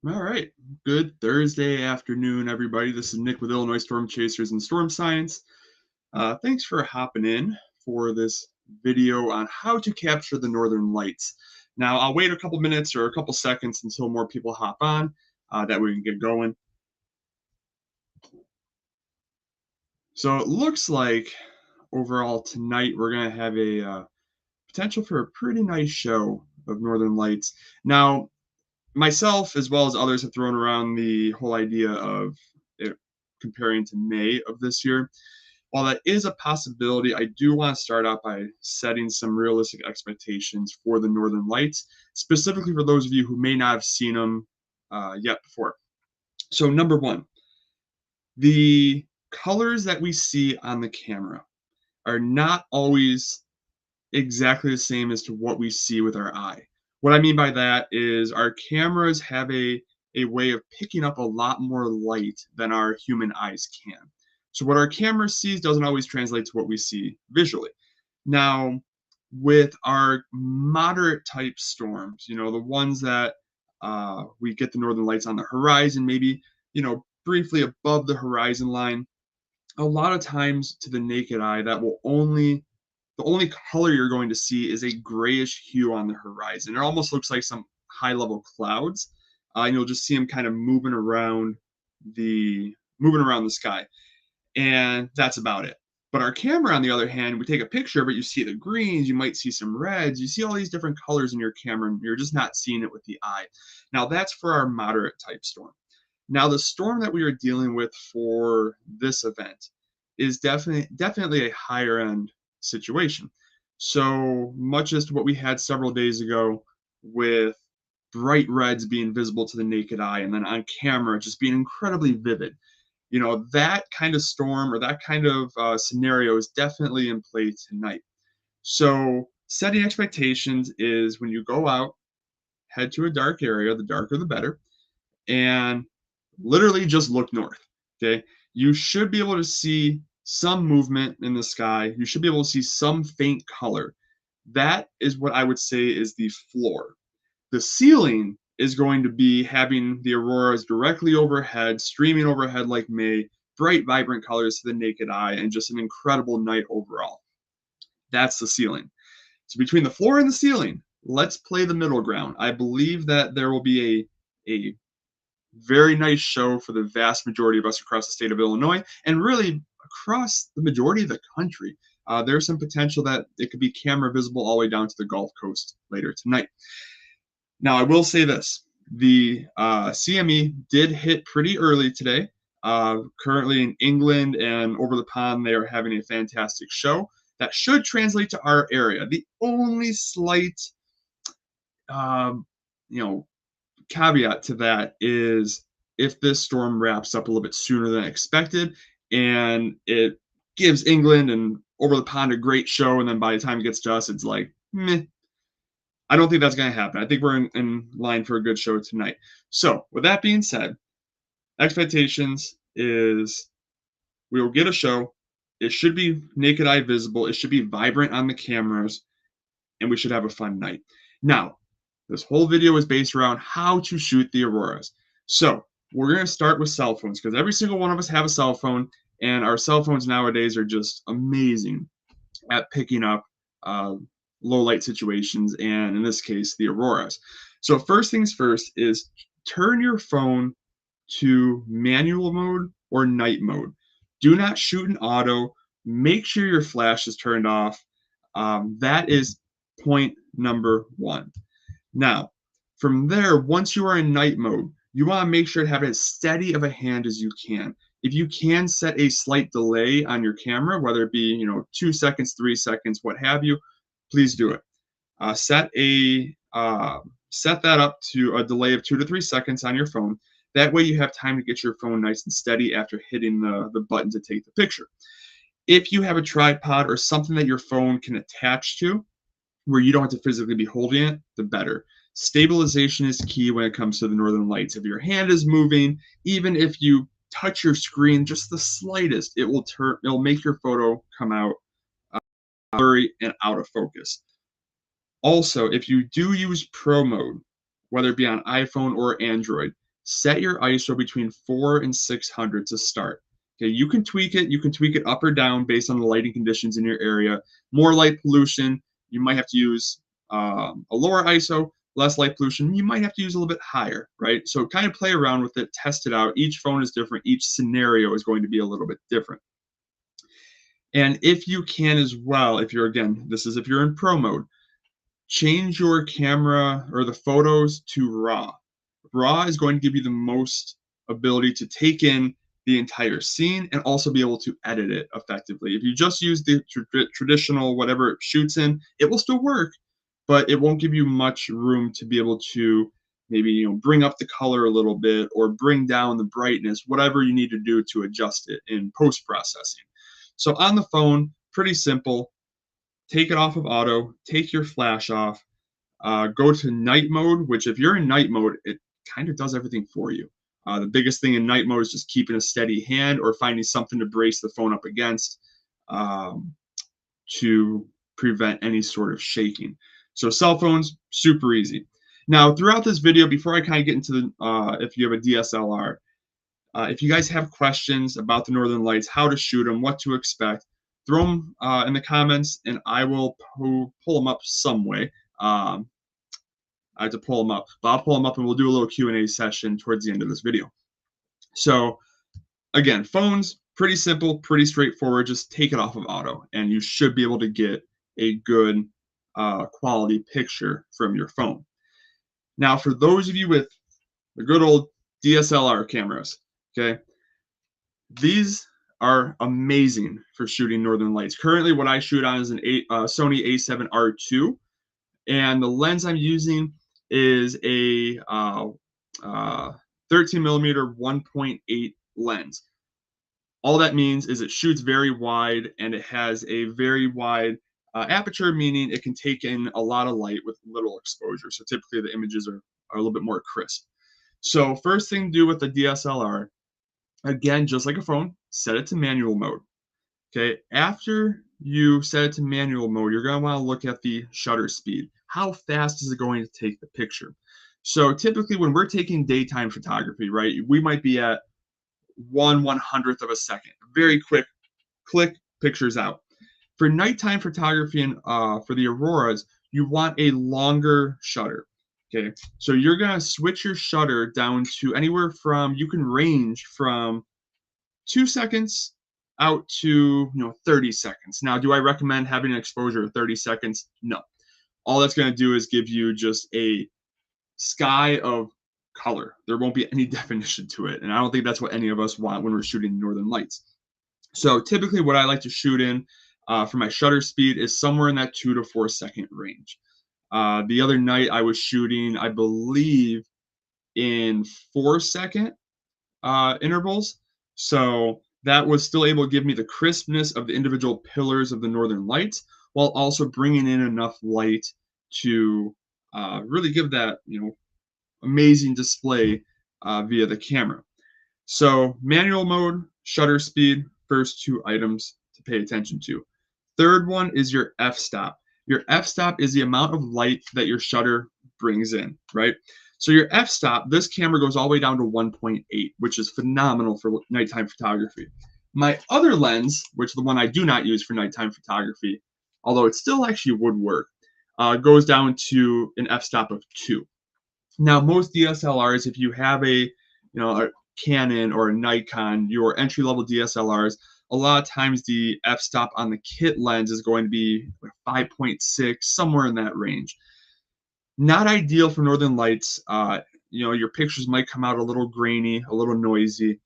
All right. Good Thursday afternoon, everybody. This is Nick with Illinois Storm Chasers and Storm Science. Thanks for hopping in for this video on how to capture the northern lights. Now, I'll wait a couple minutes or a couple seconds until more people hop on. That way we can get going. So it looks like overall tonight we're going to have a potential for a pretty nice show of northern lights. Now, myself as well as others have thrown around the whole idea of it comparing to May of this year. While that is a possibility, I do want to start out by setting some realistic expectations for the Northern Lights, specifically for those of you who may not have seen them yet before. So, number one, the colors that we see on the camera are not always exactly the same as to what we see with our eye. What I mean by that is our cameras have a way of picking up a lot more light than our human eyes can. So what our camera sees doesn't always translate to what we see visually. Now, with our moderate type storms, the ones that we get the northern lights on the horizon, maybe, briefly above the horizon line, a lot of times to the naked eye, the only color you're going to see is a grayish hue on the horizon. It almost looks like some high level clouds, and you'll just see them kind of moving around the sky, and that's about it. But our camera, on the other hand, we take a picture, but you see the greens, you might see some reds, you see all these different colors in your camera, and you're just not seeing it with the eye. Now that's for our moderate type storm. Now the storm that we are dealing with for this event is definitely a higher end situation. So much as to what we had several days ago with bright reds being visible to the naked eye and then on camera just being incredibly vivid. That kind of storm or that kind of scenario is definitely in play tonight. So setting expectations is when you go out, head to a dark area, the darker the better, and literally just look north. Okay. You should be able to see some movement in the sky. You should be able to see some faint color. That is what I would say is the floor. The ceiling is going to be having the auroras directly overhead, streaming overhead like May, bright, vibrant colors to the naked eye, and just an incredible night overall. That's the ceiling. So between the floor and the ceiling, let's play the middle ground. I believe that there will be a very nice show for the vast majority of us across the state of Illinois and really across the majority of the country. There's some potential that it could be camera visible all the way down to the Gulf Coast later tonight. Now, I will say this. The CME did hit pretty early today. Currently in England and over the pond, they are having a fantastic show. That should translate to our area. The only slight, um, you know, caveat to that is if this storm wraps up a little bit sooner than expected and it gives England and over the pond a great show, and then by the time it gets to us, it's like, meh. I don't think that's going to happen. I think we're in line for a good show tonight. So, with that being said, expectations is we will get a show. It should be naked eye visible. It should be vibrant on the cameras, and we should have a fun night. Now, this whole video is based around how to shoot the auroras. So we're going to start with cell phones because every single one of us have a cell phone, and our cell phones nowadays are just amazing at picking up low light situations, and in this case, the auroras. So first things first is turn your phone to manual mode or night mode. Do not shoot in auto. Make sure your flash is turned off. That is point number one. Now, from there, once you are in night mode, you want to make sure to have as steady of a hand as you can. If you can set a slight delay on your camera, whether it be 2 seconds, 3 seconds, what have you, please do it. Set that up to a delay of 2 to 3 seconds on your phone. That way, you have time to get your phone nice and steady after hitting the button to take the picture. If you have a tripod or something that your phone can attach to, where you don't have to physically be holding it, the better. Stabilization is key when it comes to the northern lights. If your hand is moving, even if you touch your screen just the slightest, it'll make your photo come out blurry and out of focus. Also, if you do use pro mode, whether it be on iPhone or Android, set your ISO between 4 and 600 to start. Okay, you can tweak it. You can tweak it up or down based on the lighting conditions in your area. More light pollution, you might have to use a lower ISO. Less light pollution, you might have to use a little bit higher, right? So kind of play around with it, test it out. Each phone is different. Each scenario is going to be a little bit different. And if you can as well, if you're, again, this is if you're in pro mode, change your camera or the photos to RAW. RAW is going to give you the most ability to take in the entire scene and also be able to edit it effectively. If you just use the traditional whatever it shoots in, it will still work, but it won't give you much room to be able to maybe bring up the color a little bit or bring down the brightness, whatever you need to do to adjust it in post processing. So on the phone, pretty simple. Take it off of auto, take your flash off, go to night mode, which if you're in night mode, it kind of does everything for you. The biggest thing in night mode is just keeping a steady hand or finding something to brace the phone up against to prevent any sort of shaking. So cell phones, super easy. Now, throughout this video, before I kind of get into the, if you have a DSLR, if you guys have questions about the Northern Lights, how to shoot them, what to expect, throw them in the comments, and I will pull them up some way. I have to pull them up, but I'll pull them up and we'll do a little Q&A session towards the end of this video. So again, phones, pretty simple, pretty straightforward. Just take it off of auto and you should be able to get a good quality picture from your phone. Now, for those of you with the good old DSLR cameras, okay, these are amazing for shooting Northern Lights. Currently, what I shoot on is an Sony a7R II, and the lens I'm using is a 13 millimeter 1.8 lens. All that means is it shoots very wide and it has a very wide aperture, meaning it can take in a lot of light with little exposure. So typically the images are a little bit more crisp. So first thing to do with the DSLR, again, just like a phone, set it to manual mode. Okay, after you set it to manual mode, you're going to want to look at the shutter speed. How fast is it going to take the picture? So typically when we're taking daytime photography, right, we might be at 1/100th of a second. Very quick, click, pictures out. For nighttime photography and for the auroras, you want a longer shutter. Okay, so you're gonna switch your shutter down to anywhere from, you can range from 2 seconds out to 30 seconds. Now, do I recommend having an exposure of 30 seconds? No. All that's gonna do is give you just a sky of color. There won't be any definition to it, and I don't think that's what any of us want when we're shooting Northern Lights. So typically what I like to shoot in for my shutter speed is somewhere in that 2 to 4 second range. The other night I was shooting, I believe, in 4 second intervals. So that was still able to give me the crispness of the individual pillars of the Northern Lights while also bringing in enough light to really give that, amazing display via the camera. So manual mode, shutter speed, first two items to pay attention to. Third one is your f-stop. Your f-stop is the amount of light that your shutter brings in, right? So your f-stop, this camera goes all the way down to 1.8, which is phenomenal for nighttime photography. My other lens, which is the one I do not use for nighttime photography, although it still actually would work, goes down to an f-stop of 2. Now, most DSLRs, if you have a Canon or a Nikon, your entry-level DSLRs, a lot of times the f-stop on the kit lens is going to be 5.6, somewhere in that range. Not ideal for Northern Lights. Your pictures might come out a little grainy, a little noisy,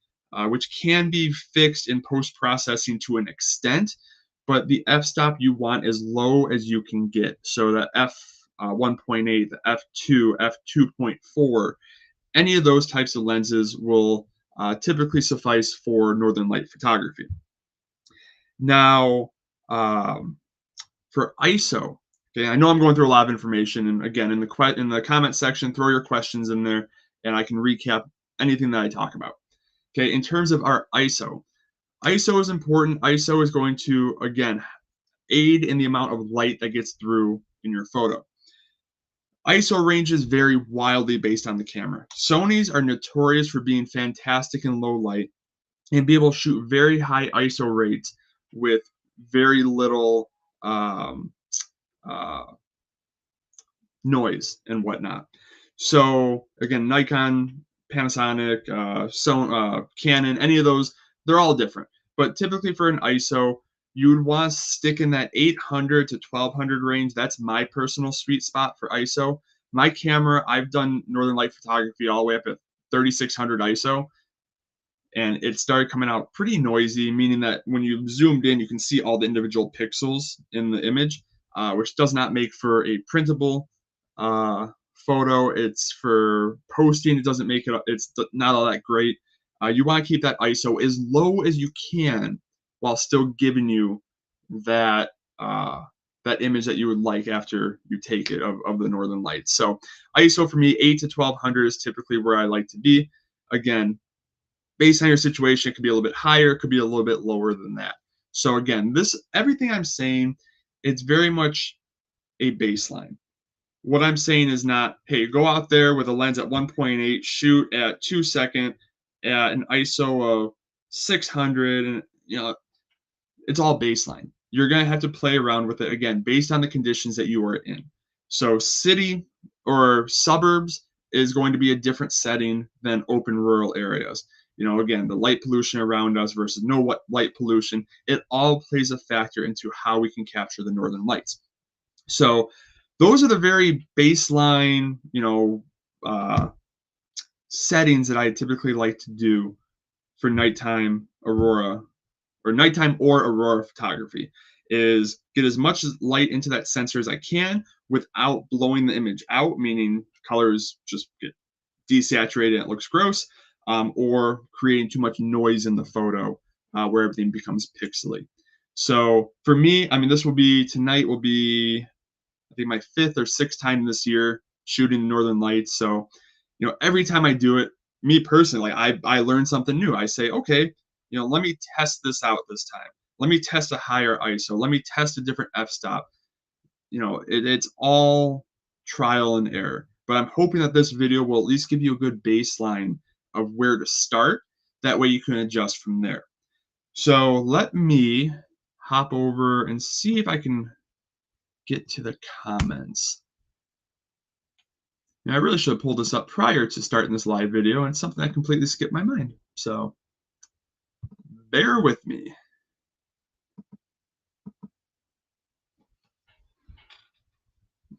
which can be fixed in post-processing to an extent, but the f-stop you want as low as you can get. So the f1.8, the f2, f2.4, any of those types of lenses will typically suffice for Northern Light photography. Now, for ISO, okay, I know I'm going through a lot of information, and again, in the comment section, throw your questions in there, and I can recap anything that I talk about. Okay, in terms of our ISO is important. ISO is going to, again, aid in the amount of light that gets through in your photo. ISO ranges vary wildly based on the camera. Sonys are notorious for being fantastic in low light and be able to shoot very high ISO rates with very little um, uh, noise and whatnot. So again, Nikon, Panasonic, Canon, any of those, they're all different. But typically for an ISO, you would want to stick in that 800 to 1200 range. That's my personal sweet spot for ISO. My camera, I've done Northern Light photography all the way up at 3600 ISO, and it started coming out pretty noisy, meaning that when you zoomed in, you can see all the individual pixels in the image, which does not make for a printable uh, photo. It's for posting. It doesn't make it. It's not all that great. You want to keep that ISO as low as you can while still giving you that that image that you would like after you take it of the Northern Lights. So ISO for me, 8 to 1200 is typically where I like to be. Again, based on your situation, it could be a little bit higher, it could be a little bit lower than that. So again, this everything I'm saying, it's very much a baseline. What I'm saying is not, hey, go out there with a lens at 1.8, shoot at 2 second at an ISO of 600, and it's all baseline. You're gonna have to play around with it again based on the conditions that you are in. So city or suburbs is going to be a different setting than open rural areas. Again, the light pollution around us versus no light pollution, it all plays a factor into how we can capture the Northern Lights. So those are the very baseline, settings that I typically like to do for nighttime aurora photography, is get as much light into that sensor as I can without blowing the image out, meaning colors just get desaturated and it looks gross, or creating too much noise in the photo where everything becomes pixely. So for me, I mean, tonight will be, I think, my 5th or 6th time this year shooting Northern Lights. So, every time I do it, me personally, I learn something new. I say, okay, let me test this out this time. Let me test a higher ISO. Let me test a different f-stop. It's all trial and error. But I'm hoping that this video will at least give you a good baseline of where to start. That way you can adjust from there. So let me hop over and see if I can get to the comments. Now, I really should have pulled this up prior to starting this live video, and it's something that completely skipped my mind. So bear with me.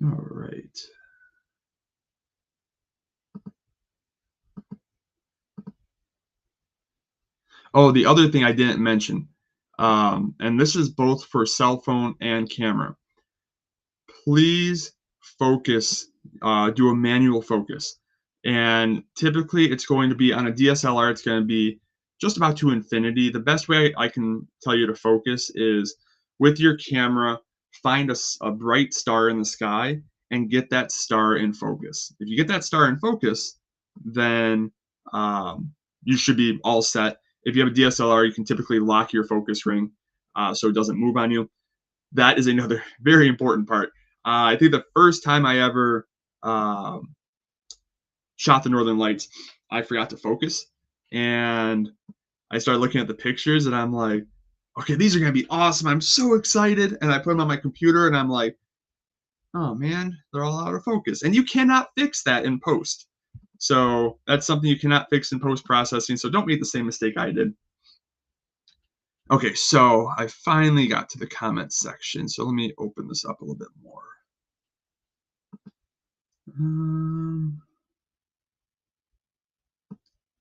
All right. Oh, the other thing I didn't mention, and this is both for cell phone and camera. Please focus, do a manual focus. And typically it's going to be on a DSLR, it's going to be just about to infinity. The best way I can tell you to focus is with your camera, find a bright star in the sky and get that star in focus. If you get that star in focus, then you should be all set. If you have a DSLR, you can typically lock your focus ring so it doesn't move on you. That is another very important part. I think the first time I ever shot the Northern Lights, I forgot to focus, and I started looking at the pictures, and I'm like, okay, these are gonna be awesome. I'm so excited, and I put them on my computer, and I'm like, oh man, they're all out of focus, and you cannot fix that in post. So that's something you cannot fix in post processing. So don't make the same mistake I did. Okay, so I finally got to the comments section. So let me open this up a little bit more.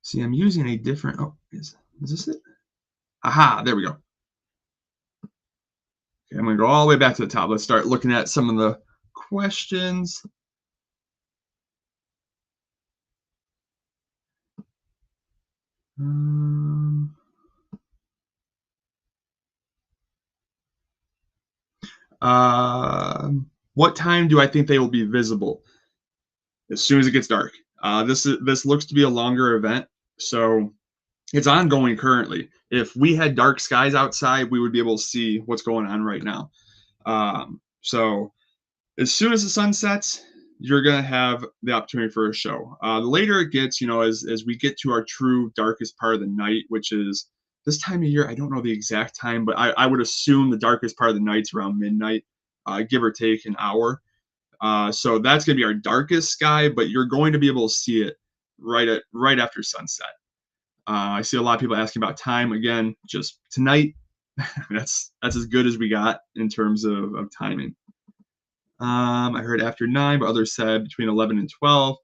See, I'm using a different, oh, is this it? Aha, there we go. Okay, I'm gonna go all the way back to the top. Let's start looking at some of the questions. What time do I think they will be visible? As soon as it gets dark. This looks to be a longer event, so it's ongoing currently. If we had dark skies outside, we would be able to see what's going on right now. So as soon as the sun sets, you're gonna have the opportunity for a show. The later it gets, as we get to our true darkest part of the night, which is this time of year, I don't know the exact time, but I would assume the darkest part of the night's around midnight, give or take an hour. So that's gonna be our darkest sky, but you're going to be able to see it right after sunset. I see a lot of people asking about time. Again, just tonight. That's as good as we got in terms of timing. I heard after 9, but others said between 11 and 12.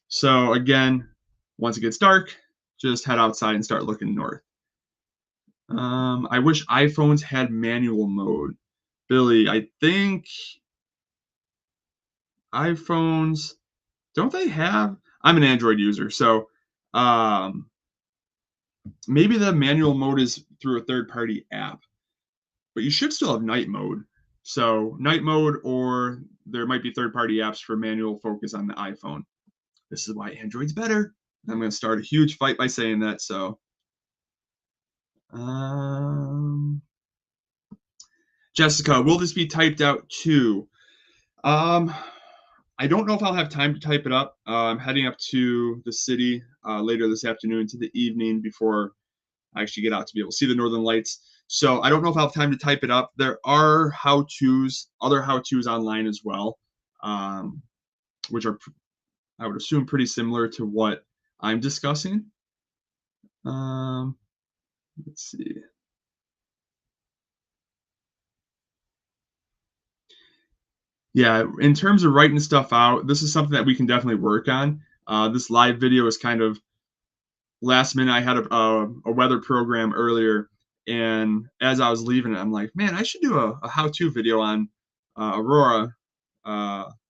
So again, once it gets dark, just head outside and start looking north. I wish iPhones had manual mode. Billy, I think iPhones, don't they have? I'm an Android user, so um, maybe the manual mode is through a third-party app, but you should still have night mode. So night mode, or there might be third-party apps for manual focus on the iPhone. This is why Android's better. I'm going to start a huge fight by saying that. So, um, Jessica, will this be typed out too? Um, I don't know if I'll have time to type it up. I'm heading up to the city later this afternoon to the evening before I actually get out to be able to see the Northern Lights. So I don't know if I'll have time to type it up. There are how-tos, other how-tos online as well, which are, I would assume, pretty similar to what I'm discussing. Let's see. Yeah, in terms of writing stuff out, this is something that we can definitely work on. This live video is kind of last minute. I had a weather program earlier, and as I was leaving it, I'm like, man, I should do a how-to video on aurora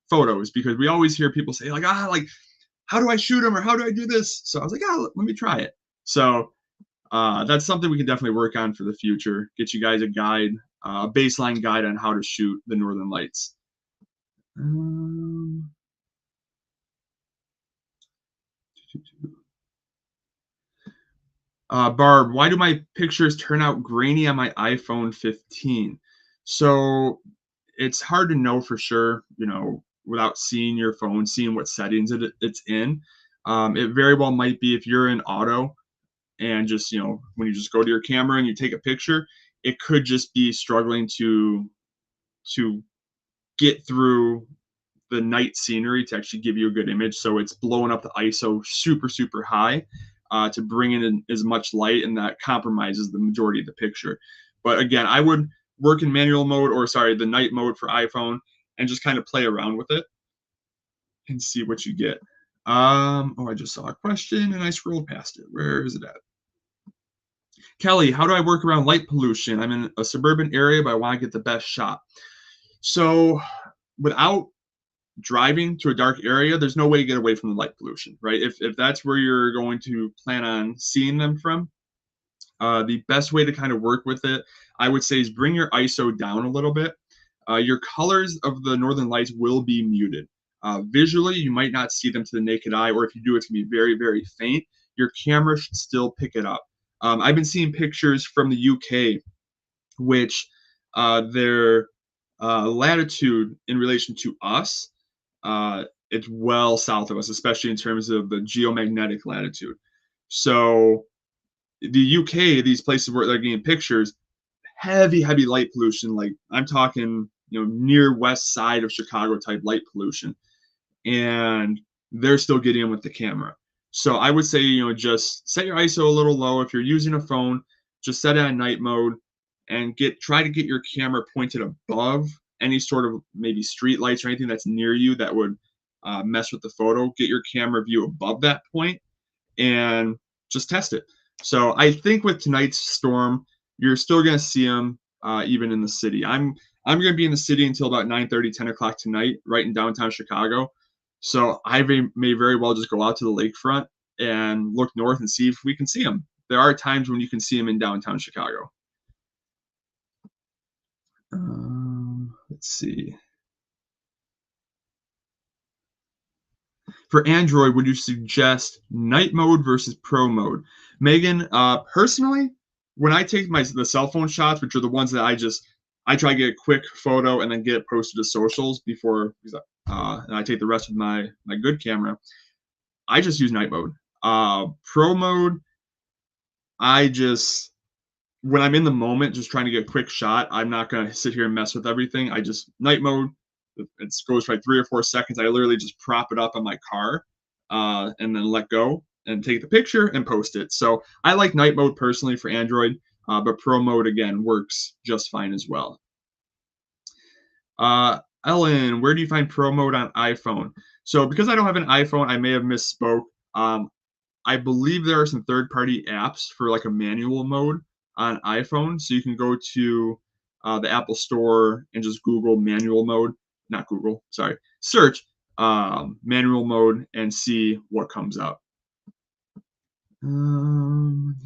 photos, because we always hear people say like how do I shoot them or how do I do this? So I was like, let me try it. So that's something we can definitely work on for the future. Get you guys a guide, a baseline guide on how to shoot the Northern Lights. Um, Barb, why do my pictures turn out grainy on my iPhone 15? So it's hard to know for sure, without seeing your phone, seeing what settings it's in. It very well might be if you're in auto and just, when you just go to your camera and you take a picture, it could just be struggling to get through the night scenery to actually give you a good image. So it's blowing up the ISO super, super high to bring in as much light, and that compromises the majority of the picture. But again, I would work in manual mode, or sorry, the night mode for iPhone, and just kind of play around with it and see what you get. I just saw a question and I scrolled past it. Where is it at? Kelly, how do I work around light pollution? I'm in a suburban area, but I want to get the best shot. So without driving to a dark area, there's no way to get away from the light pollution, right? If that's where you're going to plan on seeing them from, the best way to kind of work with it, I would say, is bring your ISO down a little bit. Your colors of the Northern Lights will be muted. Visually, you might not see them to the naked eye, or if you do, it's going to be very, very faint. Your camera should still pick it up. I've been seeing pictures from the UK, which their latitude in relation to us, it's well south of us, especially in terms of the geomagnetic latitude. So the UK, these places where they're getting pictures, heavy, heavy light pollution. Like I'm talking, near west side of Chicago type light pollution, and they're still getting in with the camera. So I would say, just set your ISO a little low. If you're using a phone, just set it on night mode and try to get your camera pointed above any sort of maybe street lights or anything that's near you that would mess with the photo. Get your camera view above that point and just test it. So I think with tonight's storm, you're still going to see them even in the city. I'm going to be in the city until about 9:30, 10 o'clock tonight, right in downtown Chicago. So I may very well just go out to the lakefront and look north and see if we can see them. There are times when you can see them in downtown Chicago. Let's see. For Android, would you suggest night mode versus pro mode? Megan, personally, when I take the cell phone shots, which are the ones that I try to get a quick photo and then get it posted to socials before, because and I take the rest with my good camera, I just use night mode. Pro mode, I just when I'm in the moment, just trying to get a quick shot, I'm not gonna sit here and mess with everything. I just night mode. It goes for like 3 or 4 seconds. I literally just prop it up on my car, and then let go and take the picture and post it. So I like night mode personally for Android, but Pro mode again works just fine as well. Ellen, where do you find Pro mode on iPhone? So because I don't have an iPhone, I may have misspoke. Um, I believe there are some third-party apps for like a manual mode on iPhone. So you can go to the Apple Store and just Google manual mode, not Google, sorry, search manual mode and see what comes up. Um,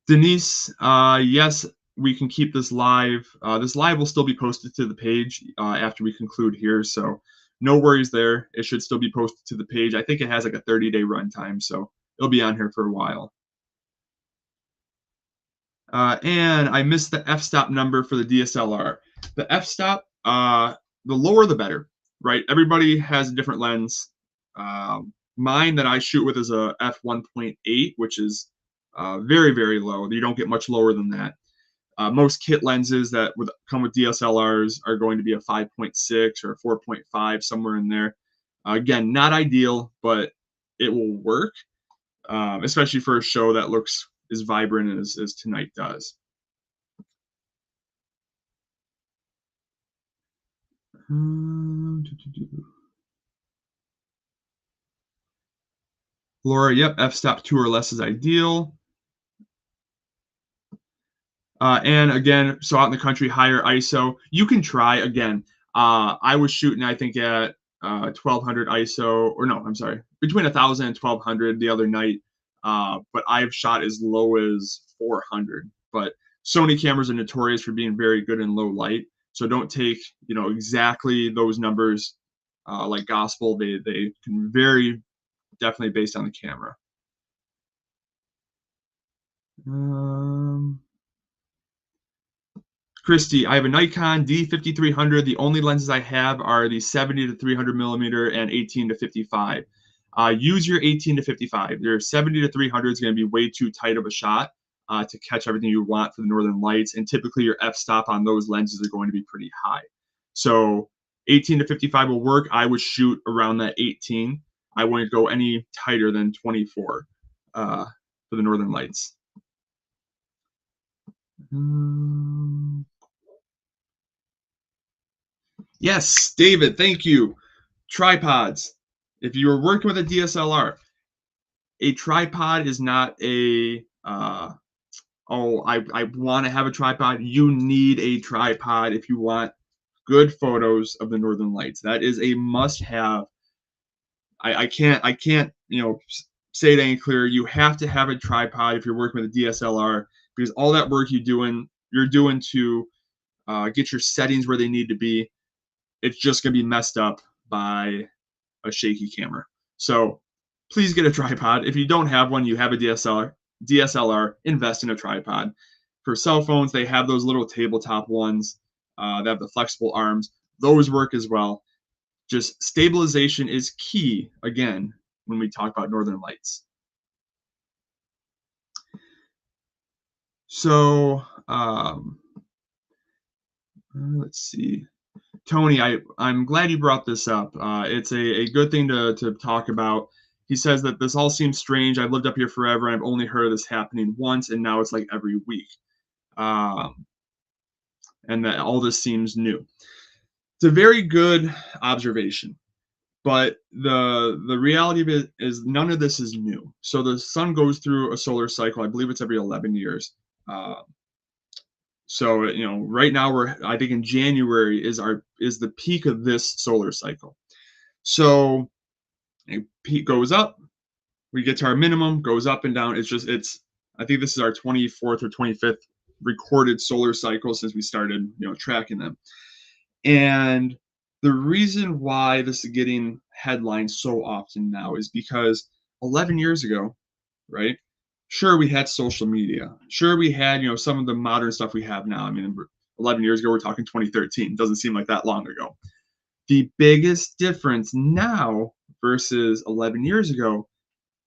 Denise, yes, we can keep this live. This live will still be posted to the page after we conclude here, so no worries there. It should still be posted to the page. I think it has like a 30-day runtime, so it'll be on here for a while. And I missed the f-stop number for the DSLR. The f-stop, the lower the better, right? Everybody has a different lens. Mine that I shoot with is a f1.8, which is very, very low. You don't get much lower than that. Most kit lenses that come with DSLRs are going to be a 5.6 or a 4.5, somewhere in there. Again, not ideal, but it will work, especially for a show that looks as vibrant as tonight does. Laura, yep, f-stop 2 or less is ideal. And again, so out in the country, higher ISO. You can try again. I was shooting, I think, at 1200 ISO, or no, I'm sorry, between 1000 and 1200 the other night. But I've shot as low as 400. But Sony cameras are notorious for being very good in low light. So don't take, exactly those numbers like gospel. They can vary definitely based on the camera. Christy, I have a Nikon D5300. The only lenses I have are the 70 to 300 millimeter and 18 to 55. Use your 18 to 55. Your 70 to 300 is going to be way too tight of a shot to catch everything you want for the northern lights, and typically your f-stop on those lenses are going to be pretty high. So 18 to 55 will work. I would shoot around that 18. I wouldn't go any tighter than 24 for the northern lights. Yes, David, thank you. Tripods. If you are working with a DSLR, a tripod is not I want to have a tripod. You need a tripod if you want good photos of the northern lights. That is a must-have. I can't, say it any clearer. You have to have a tripod if you're working with a DSLR, because all that work you're doing to get your settings where they need to be, it's just going to be messed up by a shaky camera. So please get a tripod. If you don't have one, you have a DSLR, invest in a tripod. For cell phones, they have those little tabletop ones that have the flexible arms. Those work as well. Just stabilization is key, again, when we talk about northern lights. So let's see. Tony, I'm glad you brought this up. It's a good thing to talk about. He says that this all seems strange. I've lived up here forever, and I've only heard of this happening once, and now it's like every week. And that all this seems new. It's a very good observation, but the reality of it is none of this is new. So the sun goes through a solar cycle. I believe it's every 11 years. So right now I think in January is the peak of this solar cycle. So a peak goes up, we get to our minimum, goes up and down. I think this is our 24th or 25th recorded solar cycle since we started tracking them. And the reason why this is getting headlines so often now is because 11 years ago, right? Sure, we had social media. Sure, we had some of the modern stuff we have now. I mean, 11 years ago, we're talking 2013. It doesn't seem like that long ago. The biggest difference now versus 11 years ago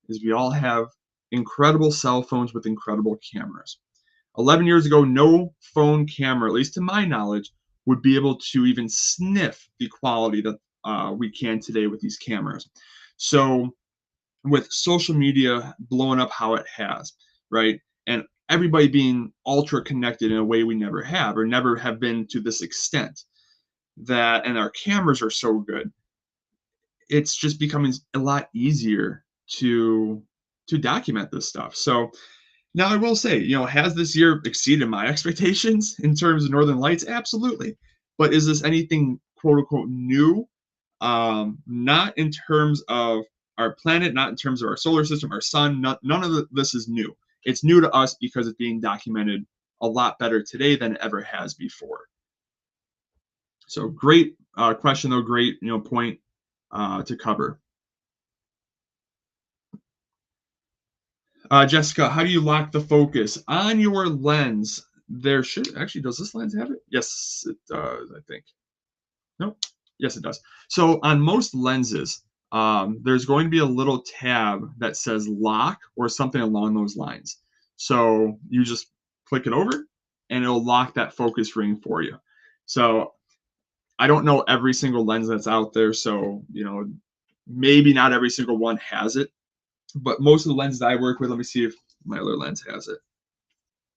is we all have incredible cell phones with incredible cameras. 11 years ago, no phone camera, at least to my knowledge, would be able to even sniff the quality that we can today with these cameras. So with social media blowing up how it has, right? And everybody being ultra connected in a way we never have or never have been to this extent, that and our cameras are so good, it's just becoming a lot easier to document this stuff. So now I will say, has this year exceeded my expectations in terms of Northern Lights? Absolutely. But is this anything quote unquote new? Not in terms of our planet, not in terms of our solar system, our sun. None of this is new. It's new to us because it's being documented a lot better today than it ever has before. So great question, though. Great, point to cover. Jessica, how do you lock the focus on your lens? There should actually, does this lens have it? Yes, it does, I think. Nope. Yes, it does. So on most lenses, there's going to be a little tab that says lock or something along those lines. So you just click it over and it'll lock that focus ring for you. So I don't know every single lens that's out there. So, maybe not every single one has it. But most of the lenses I work with, let me see if my other lens has it.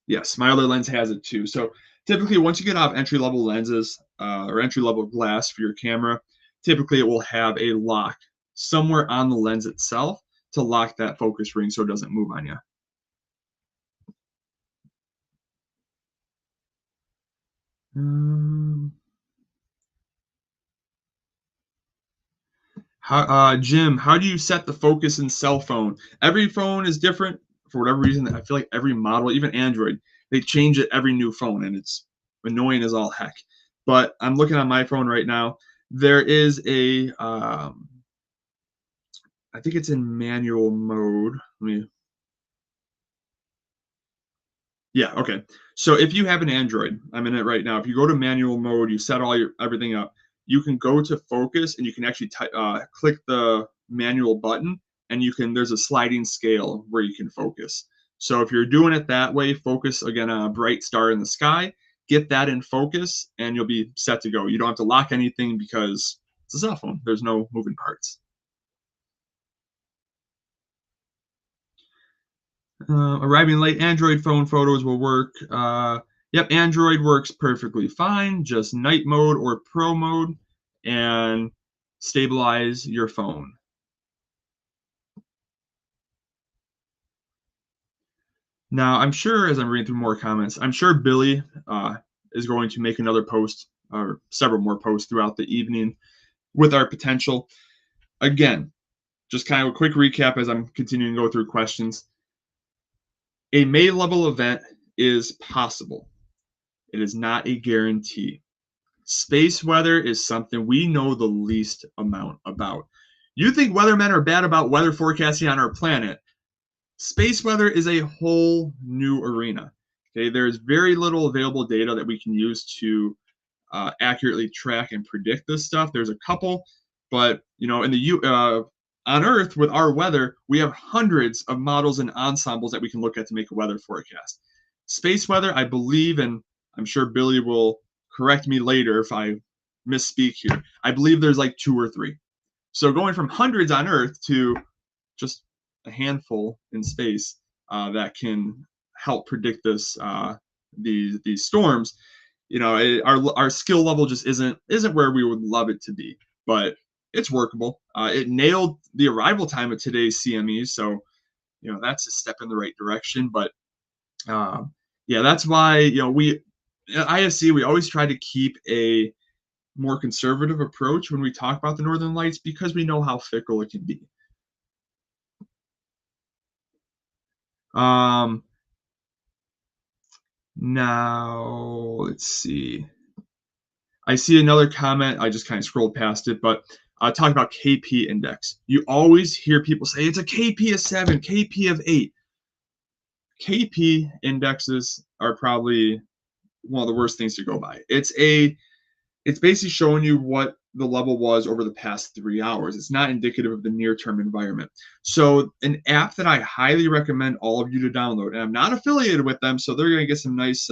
Yes, my other lens has it too. So typically, once you get off entry-level lenses or entry-level glass for your camera, typically it will have a lock somewhere on the lens itself to lock that focus ring so it doesn't move on you. Jim, how do you set the focus in cell phone? Every phone is different for whatever reason. I feel like every model, even Android, they change it every new phone, and it's annoying as all heck. But I'm looking on my phone right now. There is a, I think it's in manual mode. Yeah, okay. So if you have an Android, I'm in it right now. If you go to manual mode, you set all your everything up. You can go to focus, and you can actually click the manual button, and there's a sliding scale where you can focus. So if you're doing it that way, focus again on a bright star in the sky, get that in focus, and you'll be set to go. You don't have to lock anything because it's a cell phone. There's no moving parts. Arriving late, Android phone photos will work. Yep, Android works perfectly fine. Just night mode or pro mode and stabilize your phone. Now, I'm sure as I'm reading through more comments, I'm sure Billy is going to make another post or several more posts throughout the evening with our potential. Again, just kind of a quick recap as I'm continuing to go through questions. A May level event is possible. It is not a guarantee. Space weather is something we know the least amount about. You think weathermen are bad about weather forecasting on our planet. Space weather is a whole new arena. Okay, there's very little available data that we can use to accurately track and predict this stuff. There's a couple, but in the on Earth with our weather, we have hundreds of models and ensembles that we can look at to make a weather forecast. Space weather, I believe, and I'm sure Billy will correct me later if I misspeak here. I believe there's like 2 or 3. So going from hundreds on Earth to just a handful in space that can help predict these storms. Our skill level just isn't where we would love it to be, but it's workable. It nailed the arrival time of today's CMEs, so that's a step in the right direction. But yeah, that's why we at ISC we always try to keep a more conservative approach when we talk about the Northern Lights because we know how fickle it can be. Now let's see. I see another comment. I just kind of scrolled past it, but talk about KP index. You always hear people say it's a KP of 7, KP of 8. KP indexes are probably one of the worst things to go by. It's basically showing you what the level was over the past 3 hours. It's not indicative of the near-term environment. So an app that I highly recommend all of you to download, and I'm not affiliated with them, so they're going to get some nice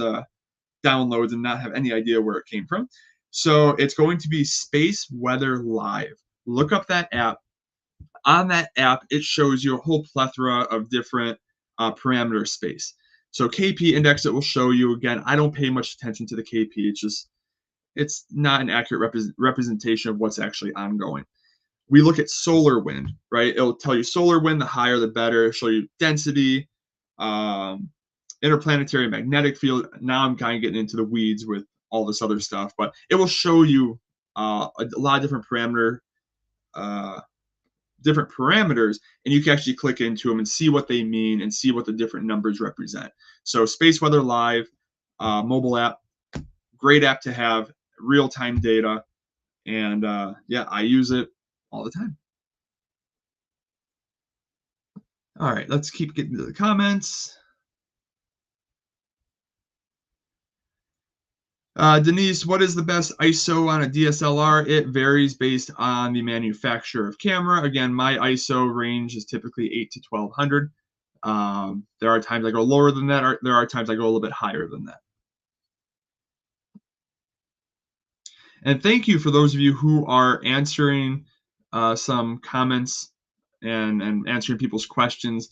downloads and not have any idea where it came from. So it's going to be Space Weather Live. Look up that app. On that app, it shows you a whole plethora of different parameter space. So KP index, it will show you. Again, I don't pay much attention to the KP. It's not an accurate representation of what's actually ongoing. We look at solar wind, right? It'll tell you solar wind, the higher the better. It'll show you density, interplanetary magnetic field. Now I'm kind of getting into the weeds with all this other stuff, but it will show you a lot of different parameters, and you can actually click into them and see what they mean and see what the different numbers represent. So Space Weather Live, mobile app, great app to have, real-time data, and yeah, I use it all the time. All right, let's keep getting to the comments. Denise, what is the best ISO on a DSLR? It varies based on the manufacturer of camera. Again, my ISO range is typically 8 to 1200. There are times I go lower than that. There are times I go a little bit higher than that. And thank you for those of you who are answering some comments and answering people's questions.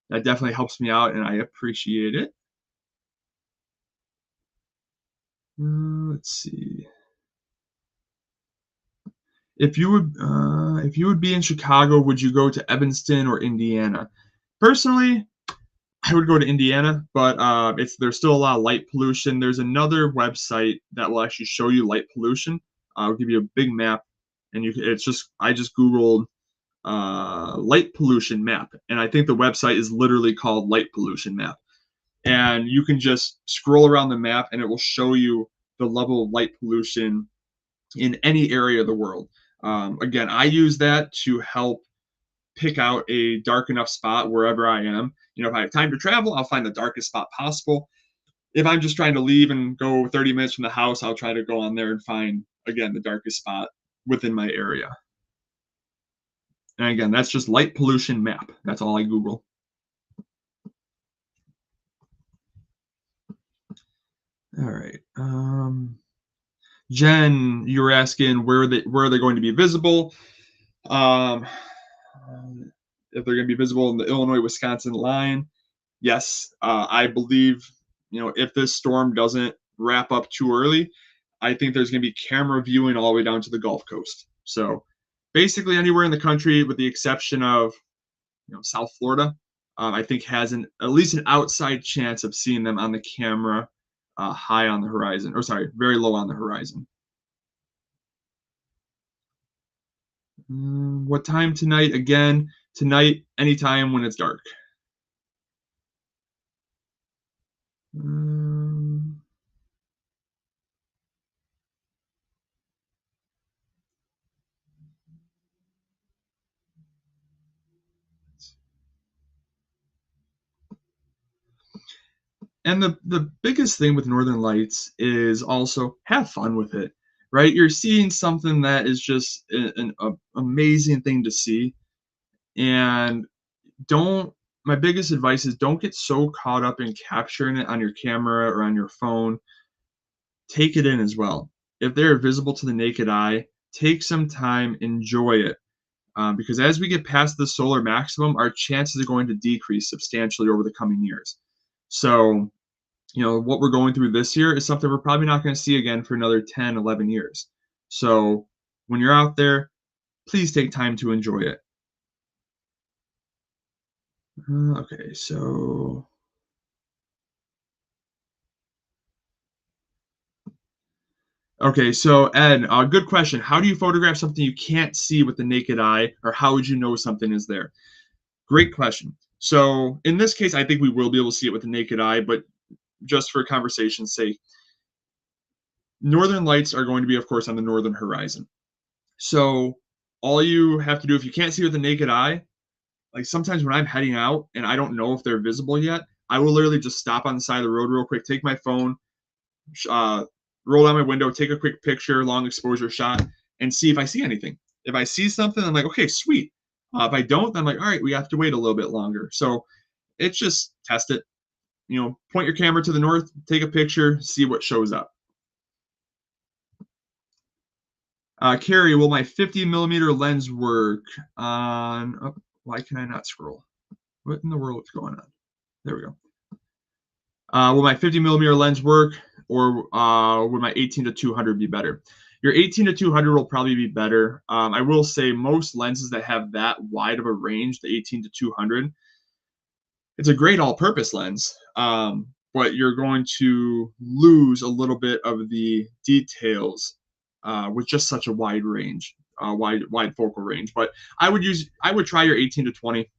That definitely helps me out, and I appreciate it. Let's see. If you would be in Chicago, would you go to Evanston or Indiana? Personally, I would go to Indiana, but there's still a lot of light pollution. There's another website that will actually show you light pollution. I'll give you a big map, and I just Googled light pollution map, and I think the website is literally called Light Pollution Map. And you can just scroll around the map, and it will show you the level of light pollution in any area of the world. Again, I use that to help pick out a dark enough spot wherever I am. If I have time to travel, I'll find the darkest spot possible. If I'm just trying to leave and go 30 minutes from the house, I'll try to go on there and find, again, the darkest spot within my area. And again, that's just light pollution map. That's all I Google. All right. Jen, you were asking where are they going to be visible? If they're going to be visible in the Illinois-Wisconsin line, yes. I believe, if this storm doesn't wrap up too early, I think there's going to be camera viewing all the way down to the Gulf Coast. So basically anywhere in the country, with the exception of, South Florida, I think has at least an outside chance of seeing them on the camera high on the horizon, or sorry, very low on the horizon. What time tonight? Again, tonight, anytime when it's dark. And the biggest thing with Northern Lights is also have fun with it, right? You're seeing something that is just an amazing thing to see. And my biggest advice is don't get so caught up in capturing it on your camera or on your phone. Take it in as well. If they're visible to the naked eye, take some time, enjoy it. Because as we get past the solar maximum, our chances are going to decrease substantially over the coming years. So, what we're going through this year is something we're probably not going to see again for another 10, 11 years. So when you're out there, please take time to enjoy it. Okay, so Ed, good question. How do you photograph something you can't see with the naked eye, or how would you know something is there? Great question. So in this case, I think we will be able to see it with the naked eye, but just for conversation's sake, Northern Lights are going to be, of course, on the northern horizon. So all you have to do, if you can't see with the naked eye, like sometimes when I'm heading out and I don't know if they're visible yet, I will literally just stop on the side of the road real quick, take my phone, roll down my window, take a quick picture, long exposure shot, and see if I see anything. If I see something, I'm like, okay, sweet. If I don't, then I'm like, all right, we have to wait a little bit longer. So it's just test it. Point your camera to the north, take a picture, see what shows up. Carrie, will my 50 millimeter lens work on? Oh, why can I not scroll? What in the world is going on? There we go. Will my 50 millimeter lens work, or would my 18 to 200 be better? Your 18 to 200 will probably be better. I will say most lenses that have that wide of a range, the 18 to 200, it's a great all-purpose lens, but you're going to lose a little bit of the details with just such a wide range, wide focal range. But I would try your 18 to 20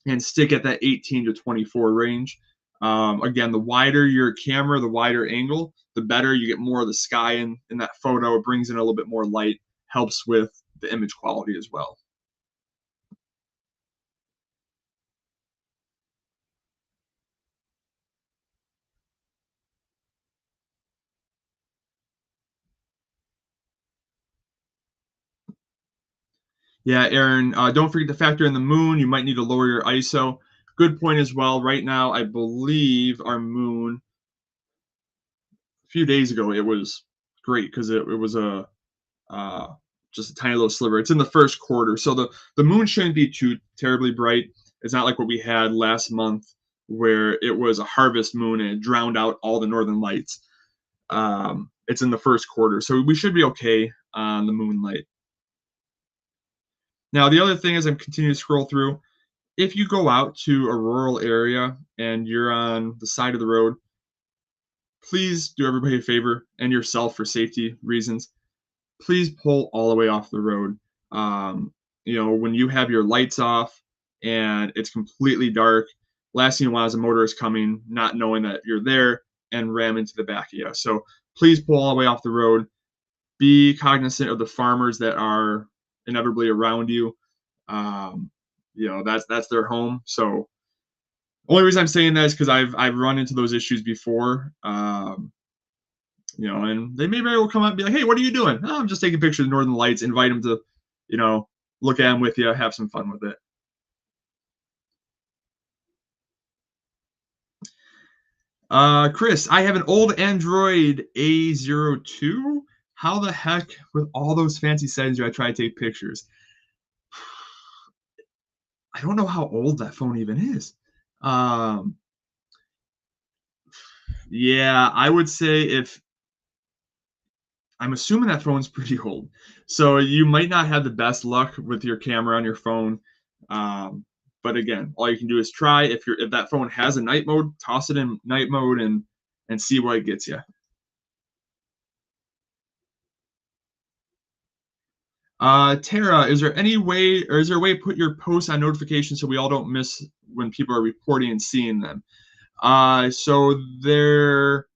and stick at that 18 to 24 range. Again, the wider your camera, the wider angle, the better. You get more of the sky in that photo. It brings in a little bit more light, helps with the image quality as well. Yeah, Aaron, don't forget to factor in the moon. You might need to lower your ISO. Good point as well. Right now, I believe our moon, a few days ago, it was great because it was uh, just a tiny little sliver. It's in the first quarter, so the moon shouldn't be too terribly bright. It's not like what we had last month where it was a harvest moon and it drowned out all the northern lights. It's in the first quarter, so we should be okay on the moonlight. Now, the other thing is I'm continuing to scroll through. If you go out to a rural area and you're on the side of the road, please do everybody a favor and yourself for safety reasons. Please pull all the way off the road. When you have your lights off and it's completely dark, last thing you want is a motorist coming, not knowing that you're there, and ram into the back of you. So please pull all the way off the road. Be cognizant of the farmers that are inevitably around you. Um, that's their home. So only reason I'm saying that is because I've run into those issues before. And they may very well come up and be like, "Hey, what are you doing?" "Oh, I'm just taking pictures of Northern Lights." Invite them to, look at them with you, have some fun with it. Chris, I have an old Android A02. How the heck, with all those fancy settings, do I try to take pictures? I don't know how old that phone even is. Um, yeah, I would say if I'm assuming that phone's pretty old. So you might not have the best luck with your camera on your phone. But again, all you can do is try. If that phone has a night mode, toss it in night mode and see what it gets you. Tara, is there any way, or is there a way to put your posts on notifications so we all don't miss when people are reporting and seeing them? So there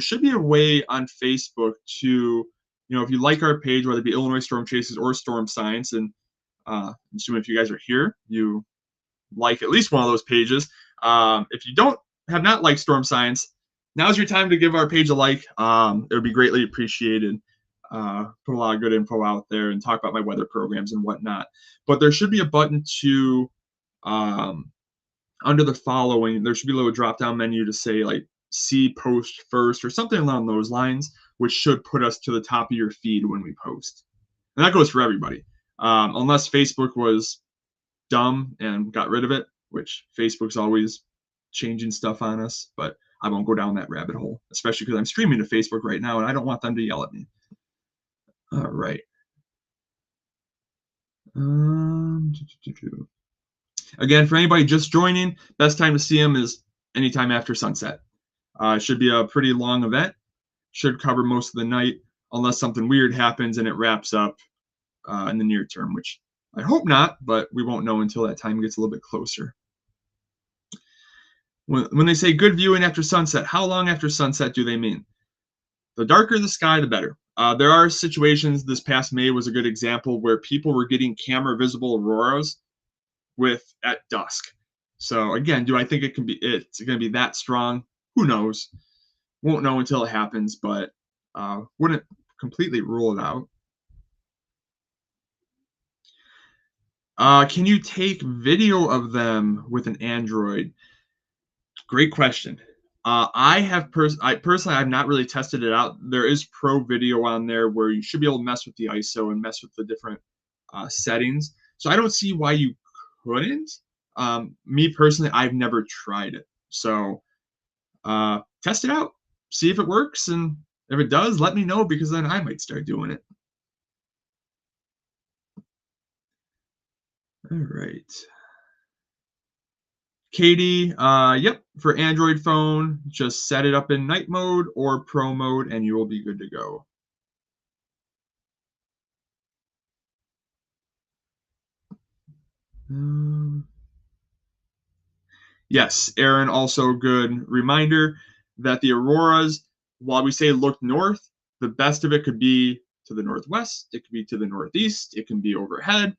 should be a way on Facebook to, if you like our page, whether it be Illinois Storm Chasers or Storm Science, and I'm assuming if you guys are here, you like at least one of those pages. If you have not liked Storm Science, now's your time to give our page a like. It would be greatly appreciated. Put a lot of good info out there and talk about my weather programs and whatnot. But there should be a button to um, under the following, there should be a little drop down menu to say like see post first or something along those lines, which should put us to the top of your feed when we post. And that goes for everybody. Unless Facebook was dumb and got rid of it, which Facebook's always changing stuff on us, but I won't go down that rabbit hole, especially because I'm streaming to Facebook right now and I don't want them to yell at me. All right. Um, Again, for anybody just joining, best time to see them is anytime after sunset. It should be a pretty long event. Should cover most of the night, unless something weird happens and it wraps up in the near term, which I hope not, but we won't know until that time gets a little bit closer. When they say good viewing after sunset, how long after sunset do they mean? The darker the sky, the better. There are situations, this past May was a good example, where people were getting camera visible auroras at dusk. So again, do I think it's going to be that strong? Who knows? Won't know until it happens, but wouldn't completely rule it out. Can you take video of them with an Android? Great question. I personally I've not really tested it out. There is Pro Video on there where you should be able to mess with the ISO and mess with the different settings. So I don't see why you couldn't. Me personally, I've never tried it. So test it out, see if it works, and if it does, let me know because then I might start doing it. All right. Katie, yep, for Android phone, just set it up in night mode or pro mode and you will be good to go. Um, yes, Aaron, also good reminder that the auroras, while we say look north, the best of it could be to the northwest, it could be to the northeast, it can be overhead.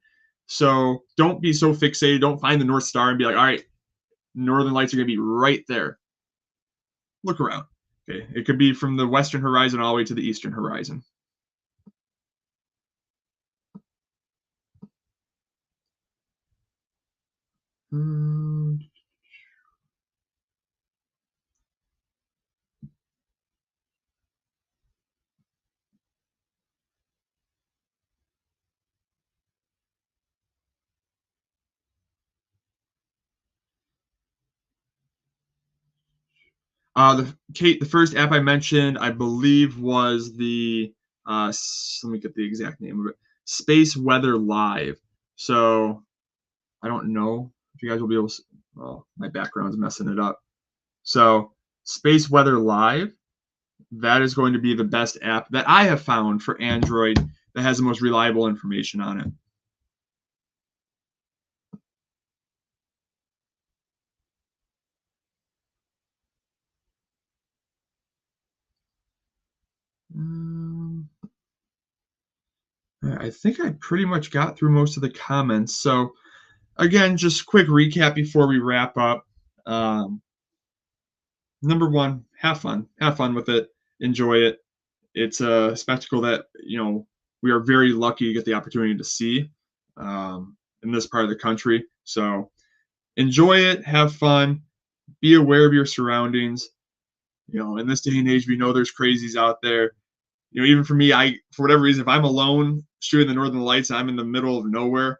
So don't be so fixated. Don't find the North Star and be like, all right, northern lights are going to be right there. Look around. Okay, it could be from the western horizon all the way to the eastern horizon. Hmm. The first app I mentioned, I believe, was the let me get the exact name of it, Space Weather Live. So I don't know if you guys will be able to. Well, my background's messing it up. So Space Weather Live, that is going to be the best app that I have found for Android that has the most reliable information on it. Um, I think I pretty much got through most of the comments. So again, just quick recap before we wrap up. Um, Number one, have fun with it, enjoy it. It's a spectacle that we are very lucky to get the opportunity to see in this part of the country. So enjoy it, have fun, be aware of your surroundings. In this day and age, we know there's crazies out there. Even for me, for whatever reason, if I'm alone shooting the Northern Lights and I'm in the middle of nowhere,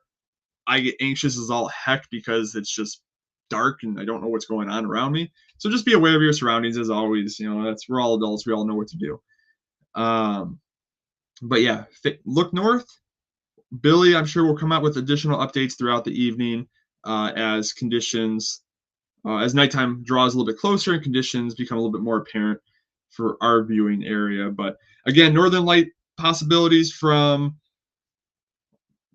I get anxious as all heck because it's just dark and I don't know what's going on around me. So just be aware of your surroundings as always. We're all adults. We all know what to do. But yeah, look north. Billy, I'm sure will come out with additional updates throughout the evening as conditions, as nighttime draws a little bit closer and conditions become a little bit more apparent for our viewing area. But again, Northern Light possibilities from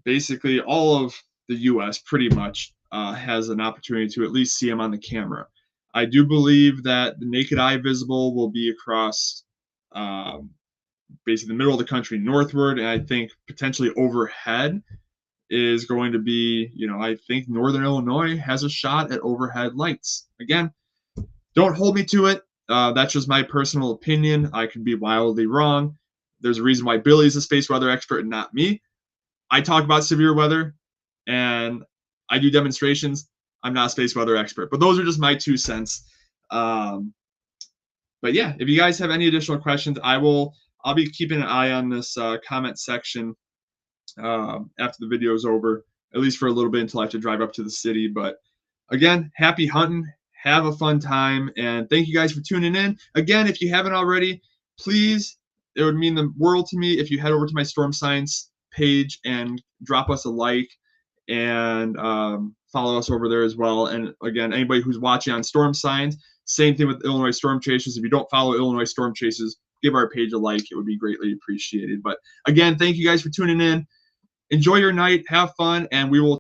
basically all of the U.S. pretty much has an opportunity to at least see them on the camera. I do believe that the naked eye visible will be across basically the middle of the country northward, and I think potentially overhead is going to be, I think Northern Illinois has a shot at overhead lights. Again, don't hold me to it. That's just my personal opinion. I could be wildly wrong. There's a reason why Billy's a space weather expert and not me. I talk about severe weather and I do demonstrations. I'm not a space weather expert, but those are just my 2 cents. Um, but yeah, if you guys have any additional questions, I'll be keeping an eye on this comment section after the video is over, at least for a little bit until I have to drive up to the city. But again, happy hunting. Have a fun time. And thank you guys for tuning in. Again, if you haven't already, please, it would mean the world to me if you head over to my Storm Science page and drop us a like and follow us over there as well. And again, anybody who's watching on Storm Signs, same thing with Illinois Storm Chasers. If you don't follow Illinois Storm Chasers, give our page a like. It would be greatly appreciated. But again, thank you guys for tuning in. Enjoy your night, have fun, and we will